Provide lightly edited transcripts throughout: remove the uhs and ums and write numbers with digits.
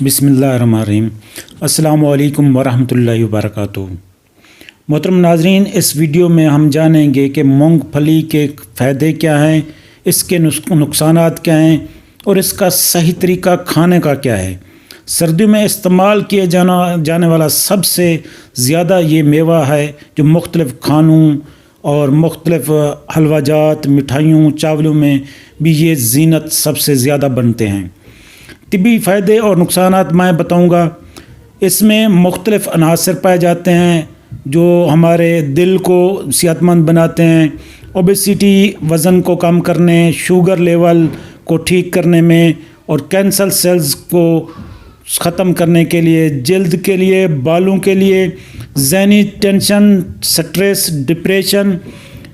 بسم اللہ الرحمن الرحیم۔ السلام علیکم ورحمۃ اللہ وبرکاتہ۔ محترم ناظرین، اس ویڈیو میں ہم جانیں گے کہ مونگ پھلی کے فائدے کیا ہیں، اس کے نقصانات کیا ہیں اور اس کا صحیح طریقہ کھانے کا کیا ہے۔ سردیوں میں استعمال کیے جانے والا سب سے زیادہ یہ میوہ ہے جو مختلف کھانوں اور مختلف حلوہ جات، مٹھائیوں، چاولوں میں بھی یہ زینت سب سے زیادہ بنتے ہیں۔ طبی فائدے اور نقصانات میں بتاؤں گا۔ اس میں مختلف عناصر پائے جاتے ہیں جو ہمارے دل کو صحت مند بناتے ہیں، اوبیسٹی وزن کو کم کرنے، شوگر لیول کو ٹھیک کرنے میں اور کینسر سیلز کو ختم کرنے کے لیے، جلد کے لیے، بالوں کے لیے، ذہنی tension, stress, depression,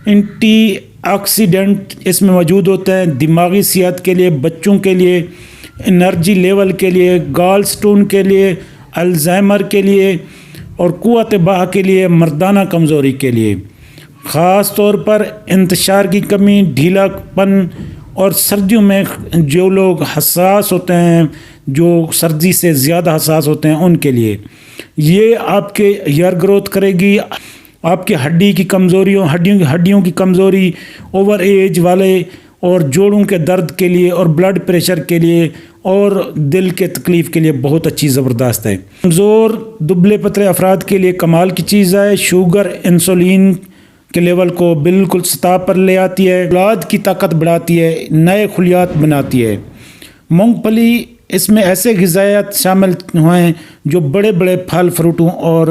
antioxidant اس میں موجود ہوتے ہیں، دماغی صحت کے لیے، بچوں کے لیے، انرجی لیول کے لیے، گال سٹون کے لیے، الزائمر کے لیے اور قوت باہ کے لیے، مردانہ کمزوری کے لیے، خاص طور پر انتشار کی کمی، ڈھیلا پن اور سردیوں میں جو لوگ حساس ہوتے ہیں، جو سردی سے زیادہ حساس ہوتے ہیں ان کے لیے یہ آپ کے ہیئر گروتھ کرے گی، آپ کی ہڈیوں کی کمزوری، اوور ایج والے اور جوڑوں کے درد کے لیے اور بلڈ پریشر کے لیے اور دل کے تکلیف کے لیے بہت اچھی زبردست ہے۔ کمزور دبلے پتلے افراد کے لیے کمال کی چیز ہے۔ شوگر، انسولین کے لیول کو بالکل سطح پر لے آتی ہے، اولاد کی طاقت بڑھاتی ہے، نئے خلیات بناتی ہے۔ مونگ پھلی، اس میں ایسے غذائیات شامل ہیں جو بڑے بڑے پھل فروٹوں اور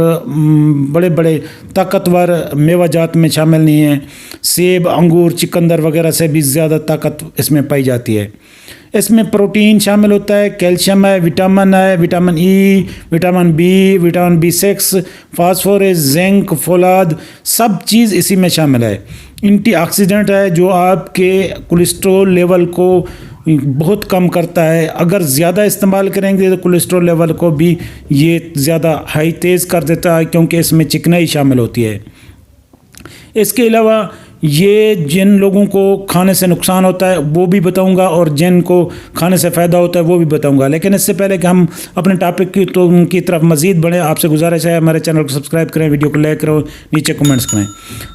بڑے بڑے طاقتور میوہ جات میں شامل نہیں ہیں۔ سیب، انگور، چقندر وغیرہ سے بھی زیادہ طاقت اس میں پائی جاتی ہے۔ اس میں پروٹین شامل ہوتا ہے، کیلشیم ہے، وٹامن ہے، vitamin E, vitamin B, vitamin B6، phosphorus, zinc, فولاد، سب چیز اسی میں شامل ہے۔ اینٹی آکسیڈنٹ ہے جو آپ کے کولیسٹرول لیول کو بہت کم کرتا ہے۔ اگر زیادہ استعمال کریں گے تو کولیسٹرول لیول کو بھی یہ زیادہ ہائی تیز کر دیتا ہے کیونکہ اس میں چکنائی شامل ہوتی ہے۔ اس کے علاوہ یہ جن لوگوں کو کھانے سے نقصان ہوتا ہے وہ بھی بتاؤں گا اور جن کو کھانے سے فائدہ ہوتا ہے وہ بھی بتاؤں گا، لیکن اس سے پہلے کہ ہم اپنے ٹاپک کی طرف مزید بڑھیں، آپ سے گزارش ہے ہمارے چینل کو سبسکرائب کریں، ویڈیو کو لائک کرو، نیچے کمنٹس کریں۔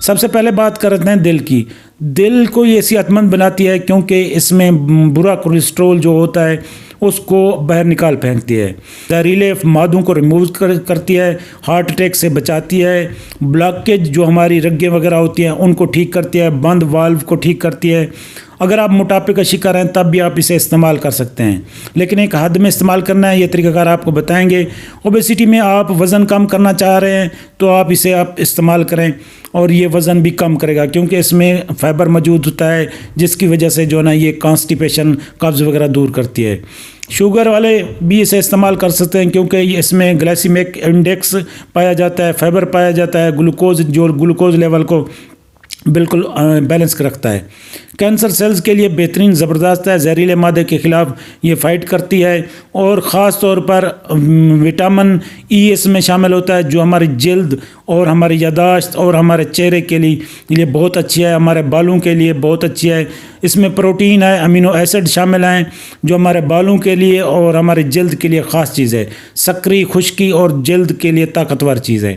سب سے پہلے بات کرتے ہیں دل کی۔ دل کو یہ صحت مند بناتی ہے کیونکہ اس میں برا کولیسٹرول جو ہوتا ہے اس کو باہر نکال پھینکتی ہے، زہریلے مادوں کو ریموو کرتی ہے، ہارٹ اٹیک سے بچاتی ہے، بلاکیج جو ہماری رگیں وغیرہ ہوتی ہیں ان کو ٹھیک کرتی ہے، بند والو کو ٹھیک کرتی ہے۔ اگر آپ موٹاپے کا شکار ہیں تب بھی آپ اسے استعمال کر سکتے ہیں، لیکن ایک حد میں استعمال کرنا ہے، یہ طریقہ کار آپ کو بتائیں گے۔ اوبیسٹی میں آپ وزن کم کرنا چاہ رہے ہیں تو آپ اسے استعمال کریں اور یہ وزن بھی کم کرے گا کیونکہ اس میں فائبر موجود ہوتا ہے جس کی وجہ سے جو ہے نا یہ کانسٹیپیشن، قبض وغیرہ دور کرتی ہے۔ شوگر والے بھی اسے استعمال کر سکتے ہیں کیونکہ اس میں گلائسیمک انڈیکس پایا جاتا ہے، فائبر پایا جاتا ہے، گلوکوز لیول کو بالکل بیلنس رکھتا ہے۔ کینسر سیلز کے لیے بہترین زبردست ہے، زہریلے مادے کے خلاف یہ فائٹ کرتی ہے اور خاص طور پر وٹامن ای اس میں شامل ہوتا ہے جو ہماری جلد اور ہماری یادداشت اور ہمارے چہرے کے لیے بہت اچھی ہے، ہمارے بالوں کے لیے بہت اچھی ہے۔ اس میں پروٹین ہے، امینو ایسڈ شامل ہیں جو ہمارے بالوں کے لیے اور ہمارے جلد کے لیے خاص چیز ہے، سکری، خشکی اور جلد کے لیے طاقتور چیز ہے۔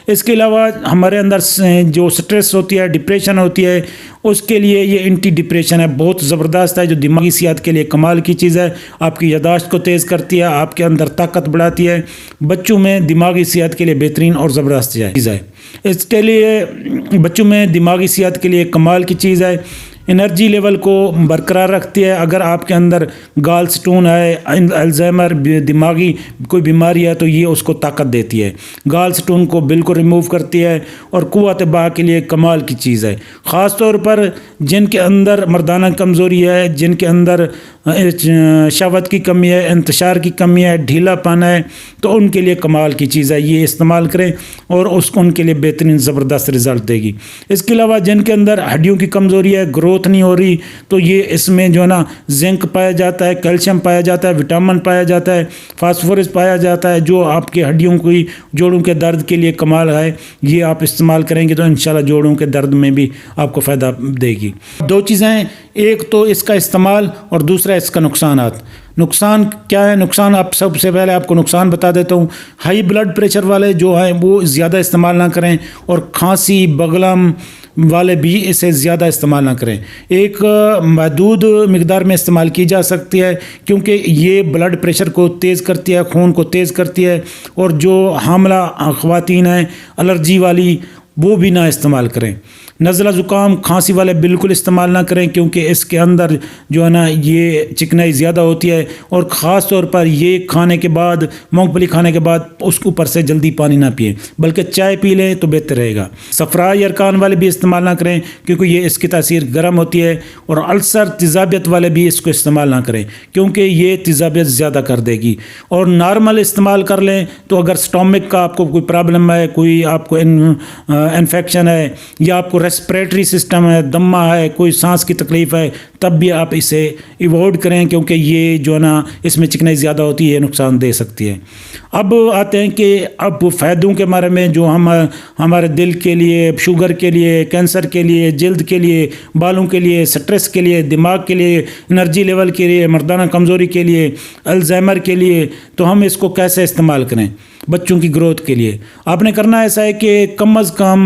اس کے علاوہ ہمارے اندر جو سٹریس ہوتی ہے، ڈپریشن ہوتی ہے، اس کے لیے یہ اینٹی ڈپریشن ہے، بہت زبردست ہے، جو دماغی صحت کے لیے کمال کی چیز ہے، آپ کی یادداشت کو تیز کرتی ہے، آپ کے اندر طاقت بڑھاتی ہے، بچوں میں دماغی صحت کے لیے بہترین اور زبردست چیز ہے۔ اس کے لیے بچوں میں دماغی صحت کے لیے کمال کی چیز ہے، انرجی لیول کو برقرار رکھتی ہے۔ اگر آپ کے اندر گال سٹون ہے، الزائمر، دماغی کوئی بیماری ہے تو یہ اس کو طاقت دیتی ہے، گال سٹون کو بالکل ریموو کرتی ہے اور قوت باہ کے لیے کمال کی چیز ہے۔ خاص طور پر جن کے اندر مردانہ کمزوری ہے، جن کے اندر شہوت کی کمی ہے، انتشار کی کمی ہے، ڈھیلا پن ہے، تو ان کے لیے کمال کی چیز ہے، یہ استعمال کریں اور ان کے لیے بہترین زبردست رزلٹ دے گی۔ اس کے علاوہ جن کے اندر ہڈیوں کی کمزوری ہے، گروتھ نہیں ہو رہی، تو یہ اس میں جو ہے نا زنک پایا جاتا ہے، کیلشیم پایا جاتا ہے، وٹامن پایا جاتا ہے، فاسفورس پایا جاتا ہے جو آپ کے ہڈیوں کی جوڑوں کے درد کے لیے کمال ہے۔ یہ آپ استعمال کریں گے تو انشاءاللہ جوڑوں کے درد میں بھی آپ کو فائدہ دے گی۔ دو چیزیں ہیں، ایک تو اس کا استعمال اور دوسرا اس کا نقصانات۔ نقصان کیا ہے؟ نقصان آپ سب سے پہلے آپ کو نقصان بتا دیتا ہوں۔ ہائی بلڈ پریشر والے جو ہیں وہ زیادہ استعمال نہ کریں، اور کھانسی بغلم والے بھی اسے زیادہ استعمال نہ کریں۔ ایک محدود مقدار میں استعمال کی جا سکتی ہے، کیونکہ یہ بلڈ پریشر کو تیز کرتی ہے، خون کو تیز کرتی ہے، اور جو حاملہ خواتین ہیں الرجی والی وہ بھی نہ استعمال کریں۔ نزلہ زکام کھانسی والے بالکل استعمال نہ کریں، کیونکہ اس کے اندر جو ہے نا یہ چکنائی زیادہ ہوتی ہے، اور خاص طور پر یہ کھانے کے بعد، مونگ پھلی کھانے کے بعد اس کے اوپر سے جلدی پانی نہ پئیں، بلکہ چائے پی لیں تو بہتر رہے گا۔ صفرائی ارکان والے بھی استعمال نہ کریں، کیونکہ یہ اس کی تاثیر گرم ہوتی ہے، اور السر تیزابیت والے بھی اس کو استعمال نہ کریں، کیونکہ یہ تیزابیت زیادہ کر دے گی۔ اور نارمل استعمال کر لیں تو اگر سٹومک کا آپ کو کوئی پرابلم ہے، کوئی آپ کو انفیکشن ہے، یا آپ کو ریسپریٹری سسٹم ہے، دمہ ہے، کوئی سانس کی تکلیف ہے، تب بھی آپ اسے ایوائڈ کریں، کیونکہ یہ جو ہے نا اس میں چکنائی زیادہ ہوتی ہے، نقصان دے سکتی ہے۔ اب آتے ہیں کہ اب فائدوں کے بارے میں، جو ہمارے دل کے لیے، شوگر کے لیے، کینسر کے لیے، جلد کے لیے، بالوں کے لیے، سٹریس کے لیے، دماغ کے لیے، انرجی لیول کے لیے، مردانہ کمزوری کے لیے، الزائمر کے لیے، تو ہم اس کو کیسے استعمال کریں؟ بچوں کی گروتھ کے لیے آپ نے کرنا ایسا ہے کہ کم از کم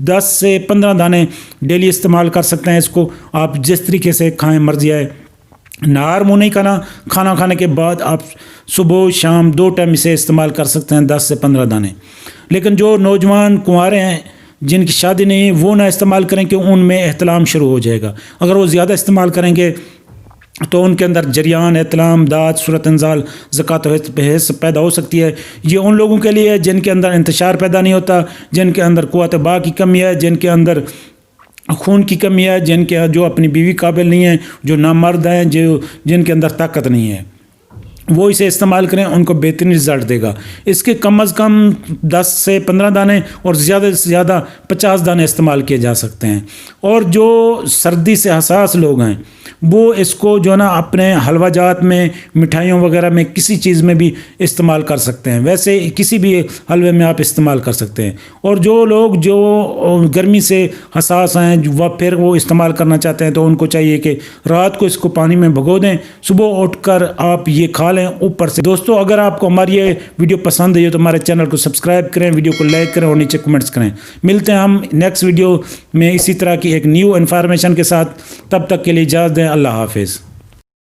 10 سے 15 دانے ڈیلی استعمال کر سکتے ہیں۔ اس کو آپ جس طریقے سے کھائیں مرضی ہے، نہار منہ نہیں کرنا، کھانا کھانے کے بعد آپ صبح شام 2 ٹائم اسے استعمال کر سکتے ہیں، 10 سے 15 دانے۔ لیکن جو نوجوان کنوارے ہیں جن کی شادی نہیں، وہ نہ استعمال کریں، کہ ان میں احتلام شروع ہو جائے گا۔ اگر وہ زیادہ استعمال کریں گے تو ان کے اندر جریان، احتلام، داد، صورت انزال، زکات و حیض پیدا ہو سکتی ہے۔ یہ ان لوگوں کے لیے جن کے اندر انتشار پیدا نہیں ہوتا، جن کے اندر قوت باء کی کمی ہے، جن کے اندر خون کی کمی ہے، جن کے جو اپنی بیوی قابل نہیں ہیں، جو نامرد ہیں، جن کے اندر طاقت نہیں ہے، وہ اسے استعمال کریں، ان کو بہترین رزلٹ دے گا۔ اس کے کم از کم 10 سے 15 دانے اور زیادہ سے زیادہ 50 دانے استعمال کیے جا سکتے ہیں۔ اور جو سردی سے حساس لوگ ہیں وہ اس کو جو ہے نا اپنے حلوہ جات میں، مٹھائیوں وغیرہ میں، کسی چیز میں بھی استعمال کر سکتے ہیں، ویسے کسی بھی حلوے میں آپ استعمال کر سکتے ہیں۔ اور جو لوگ جو گرمی سے حساس ہیں، پھر وہ استعمال کرنا چاہتے ہیں، تو ان کو چاہیے کہ رات کو اس کو پانی میں بھگو دیں، صبح اٹھ کر آپ یہ کھا لیں اوپر سے۔ دوستو اگر آپ کو ہماری یہ ویڈیو پسند ہے تو ہمارے چینل کو سبسکرائب کریں، ویڈیو کو لائک کریں، اور نیچے کمنٹس کریں۔ ملتے ہیں ہم نیکسٹ ویڈیو میں اسی طرح کی ایک نیو انفارمیشن کے ساتھ، تب تک کے لیے اجازت دیں۔ اللہ حافظ۔